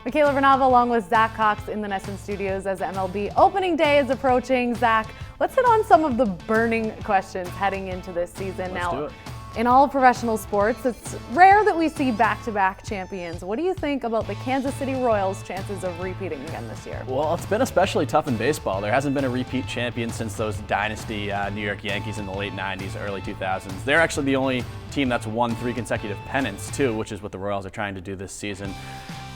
Michaela Vernava along with Zack Cox in the Nesson Studios as MLB opening day is approaching. Zack, let's hit on some of the burning questions heading into this season. Let's do it. In all professional sports, it's rare that we see back-to-back champions. What do you think about the Kansas City Royals' chances of repeating again this year? Well, it's been especially tough in baseball. There hasn't been a repeat champion since those dynasty New York Yankees in the late 90s, early 2000s. They're actually the only team that's won 3 consecutive pennants, too, which is what the Royals are trying to do this season.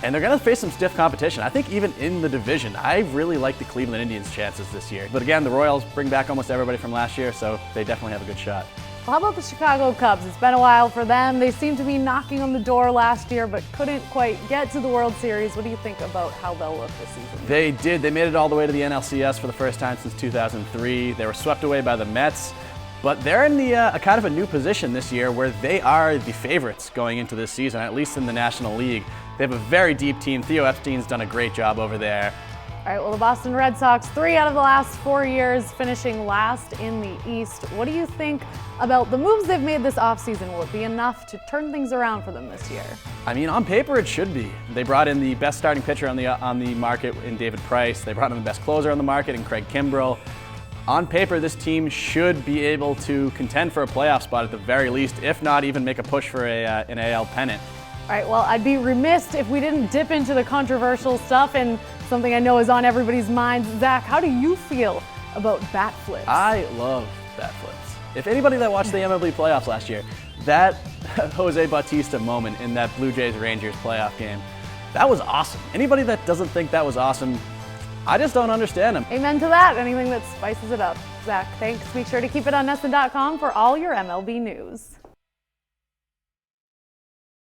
And they're going to face some stiff competition. I think even in the division, I really like the Cleveland Indians' chances this year. But again, the Royals bring back almost everybody from last year, so they definitely have a good shot. Well, how about the Chicago Cubs? It's been a while for them. They seemed to be knocking on the door last year, but couldn't quite get to the World Series. What do you think about how they'll look this season? They did. They made it all the way to the NLCS for the first time since 2003. They were swept away by the Mets. But they're in a kind of a new position this year where they are the favorites going into this season, at least in the National League. They have a very deep team. Theo Epstein's done a great job over there. All right, well, the Boston Red Sox, 3 out of the last 4 years, finishing last in the East. What do you think about the moves they've made this offseason? Will it be enough to turn things around for them this year? I mean, on paper, it should be. They brought in the best starting pitcher on the market in David Price. They brought in the best closer on the market in Craig Kimbrell. On paper, this team should be able to contend for a playoff spot at the very least, if not even make a push for an AL pennant. All right, well, I'd be remiss if we didn't dip into the controversial stuff and something I know is on everybody's minds. Zack, how do you feel about bat flips? I love bat flips. If anybody that watched the MLB playoffs last year, that Jose Bautista moment in that Blue Jays-Rangers playoff game, that was awesome. Anybody that doesn't think that was awesome, I just don't understand them. Amen to that. Anything that spices it up. Zack, thanks. Make sure to keep it on Nesson.com for all your MLB news.